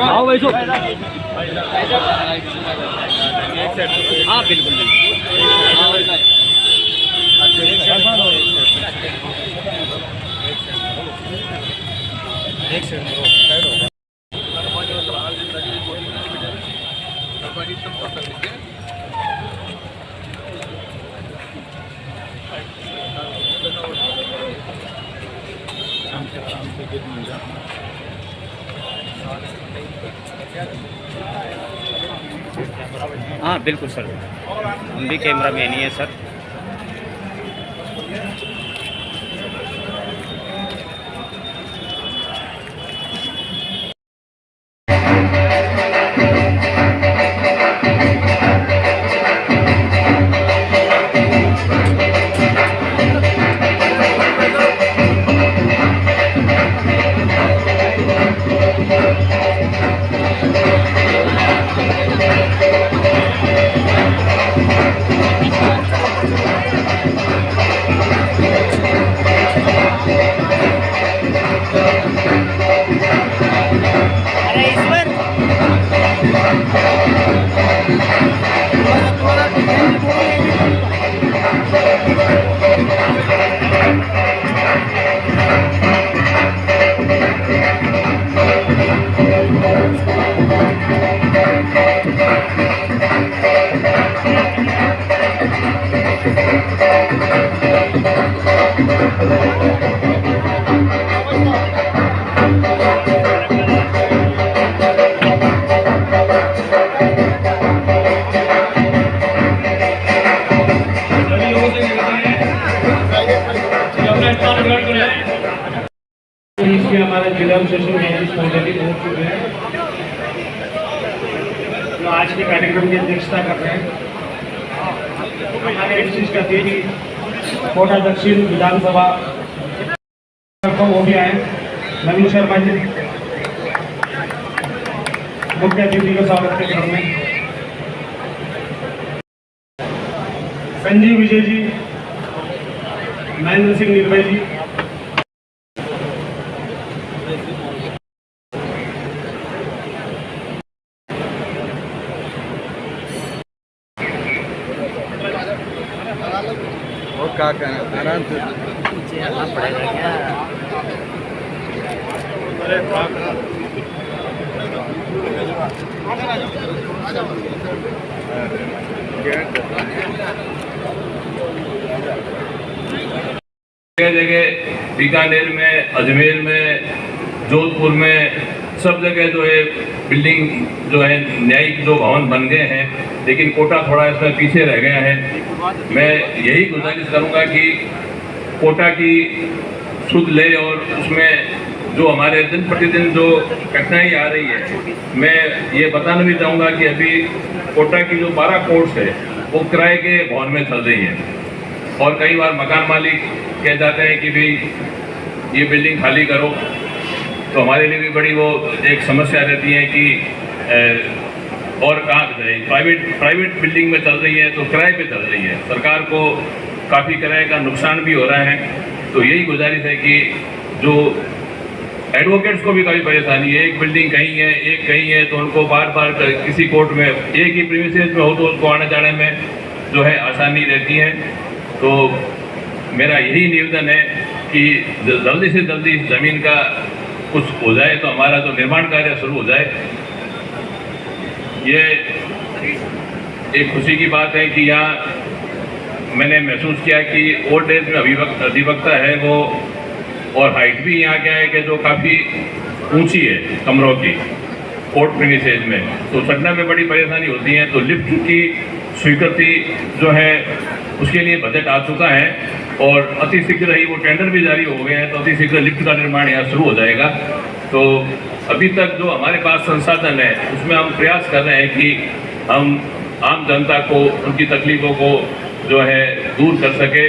आओ भाई सो। हाँ बिल्कुल हाँ बिल्कुल सर, हम भी कैमरा मैन ही है सर। हमारे जिला सेशन नोटिस ऑलरेडी हो चुके हैं, जो आज के कार्यक्रम की अध्यक्षता कर रहे हैं हमारे विशिष्ट अतिथि कोटा दक्षिण विधानसभा वो भी आए। नवीन शर्मा जी मुख्य अतिथि का स्वागत के क्रम में, संजीव विजय जी, महेंद्र सिंह निर्भय जी, और क्या कहना आराम से पड़ेगा क्या? जगह जगह बीकानेर में, अजमेर में, जोधपुर में सब जगह जो है बिल्डिंग जो है न्यायिक जो भवन बन गए हैं, लेकिन कोटा थोड़ा इसमें पीछे रह गया है। मैं यही गुजारिश करूंगा कि कोटा की सुध ले और उसमें जो हमारे दिन प्रतिदिन जो कठिनाई आ रही है, मैं ये बताना भी चाहूँगा कि अभी कोटा की जो 12 कोर्ट्स है वो किराए के भवन में चल रही है और कई बार मकान मालिक कह जाते हैं कि भाई ये बिल्डिंग खाली करो, तो हमारे लिए भी बड़ी वो एक समस्या रहती है कि और कहाँ जाए। प्राइवेट बिल्डिंग में चल रही है तो किराए पे चल रही है, सरकार को काफ़ी किराए का नुकसान भी हो रहा है। तो यही गुजारिश है कि जो एडवोकेट्स को भी काफ़ी परेशानी है, एक बिल्डिंग कहीं है एक कहीं है, तो उनको बार बार किसी कोर्ट में एक ही प्रीमिसेस में हो तो उसको आने जाने में जो है आसानी रहती है। तो मेरा यही निवेदन है कि जल्दी से जल्दी इस ज़मीन का कुछ हो जाए तो हमारा जो निर्माण कार्य शुरू हो जाए। ये एक खुशी की बात है कि यहाँ मैंने महसूस किया कि ओल्ड एज में अधिवक्ता है वो, और हाइट भी यहाँ क्या है कि जो काफ़ी ऊंची है कमरों की कोर्ट प्रीमिसेस में, तो चढ़ने में बड़ी परेशानी होती है। तो लिफ्ट की स्वीकृति जो है उसके लिए बजट आ चुका है और अति शीघ्र ही वो टेंडर भी जारी हो गए हैं, तो अति शीघ्र लिफ्ट का निर्माण यहाँ शुरू हो जाएगा। तो अभी तक जो हमारे पास संसाधन है उसमें हम प्रयास कर रहे हैं कि हम आम जनता को उनकी तकलीफ़ों को जो है दूर कर सके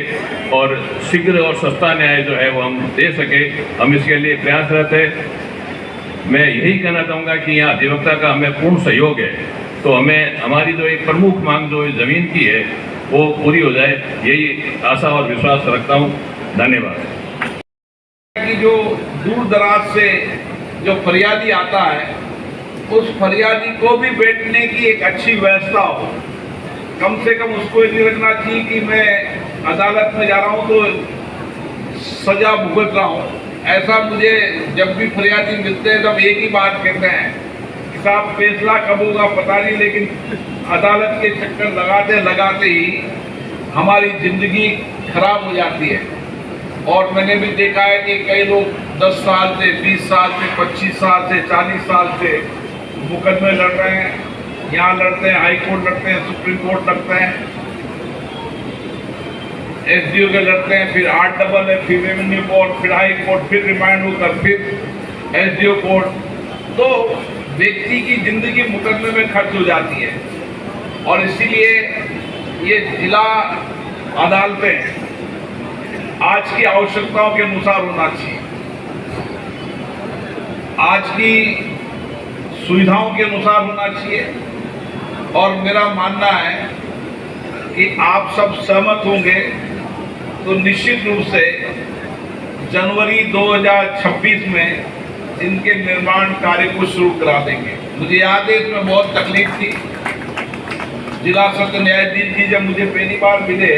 और शीघ्र और सस्ता न्याय जो है वो हम दे सके, हम इसके लिए प्रयासरत है। मैं यही कहना चाहूँगा कि यहाँ अधिवक्ता का हमें पूर्ण सहयोग है, तो हमें हमारी जो एक प्रमुख मांग जो ज़मीन की है वो पूरी हो जाए, यही आशा और विश्वास रखता हूँ। धन्यवाद। की जो दूर दराज से जो फरियादी आता है उस फरियादी को भी बैठने की एक अच्छी व्यवस्था हो। कम से कम उसको ये नहीं रखना चाहिए कि मैं अदालत में जा रहा हूँ तो सजा भुगत रहा हूँ। ऐसा मुझे जब भी फरियादी मिलते हैं तब एक ही बात कहते हैं कि साहब फैसला कब होगा पता नहीं, लेकिन अदालत के चक्कर लगाते लगाते ही हमारी ज़िंदगी खराब हो जाती है। और मैंने भी देखा है कि कई लोग 10 साल से, 20 साल से, 25 साल से, 40 साल से मुकदमे लड़ रहे हैं। यहाँ लड़ते हैं, हाई कोर्ट लड़ते हैं, सुप्रीम कोर्ट लड़ते हैं, एसडीओ के लड़ते हैं, फिर 8 डबल है, फिर रेवेन्यू कोर्ट, फिर हाई कोर्ट, फिर रिमांड होकर फिर एसडीओ कोर्ट। तो व्यक्ति की जिंदगी मुकदमे में खर्च हो जाती है। और इसीलिए ये जिला अदालतें आज की आवश्यकताओं के अनुसार होना चाहिए, आज की सुविधाओं के अनुसार होना चाहिए। और मेरा मानना है कि आप सब सहमत होंगे तो निश्चित रूप से जनवरी 2026 में इनके निर्माण कार्य को शुरू करा देंगे। मुझे याद है इसमें बहुत तकलीफ थी। जिला सत्र न्यायाधीश जी जब मुझे पहली बार मिले,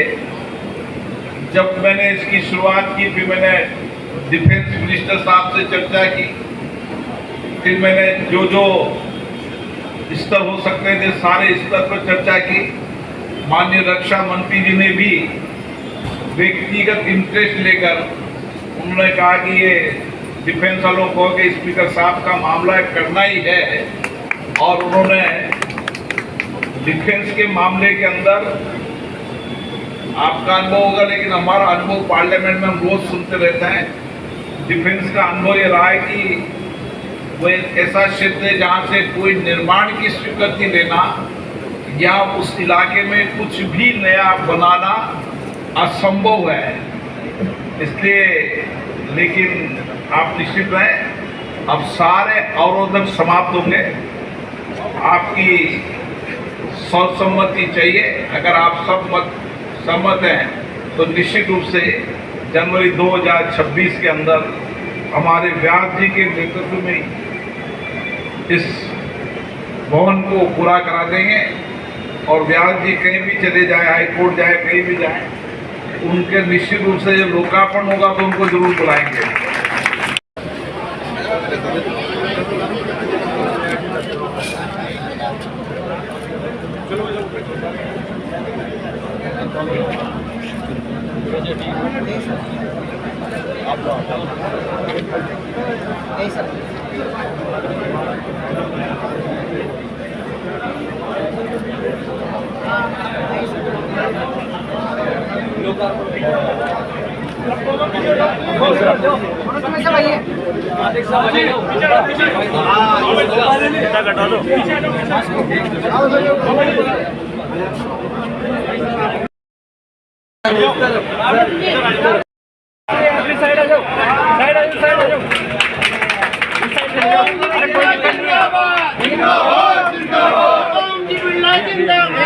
जब मैंने इसकी शुरुआत की, फिर मैंने डिफेंस मिनिस्टर साहब से चर्चा की, फिर मैंने जो जो स्तर हो सकते थे सारे स्तर पर चर्चा की। माननीय रक्षा मंत्री जी ने भी व्यक्तिगत इंटरेस्ट लेकर उन्होंने कहा कि ये डिफेंस वालों को कि स्पीकर साहब का मामला करना ही है। और उन्होंने डिफेंस के मामले के अंदर, आपका अनुभव होगा लेकिन हमारा अनुभव पार्लियामेंट में हम रोज सुनते रहते हैं, डिफेंस का अनुभव ये रहा है कि वो एक ऐसा क्षेत्र है जहाँ से कोई निर्माण की स्वीकृति लेना या उस इलाके में कुछ भी नया बनाना असंभव है। इसलिए लेकिन आप निश्चित रहें, अब सारे अवरोधक समाप्त होंगे। आपकी सर्वसम्मति चाहिए। अगर आप सब सहमत हैं तो निश्चित रूप से जनवरी 2026 के अंदर हमारे व्यास जी के नेतृत्व में इस भवन को पूरा करा देंगे। और व्यास जी कहीं भी चले जाए, हाई कोर्ट जाए, कहीं भी जाए, उनके निश्चित रूप से जब लोकार्पण होगा तो उनको जरूर बुलाएंगे। कटा दो। साइड आ जाओ, साइड आ जाओ, साइड आ जाओ। जिंदाबाद जिंदाबाद जिंदाबाद जिंदाबाद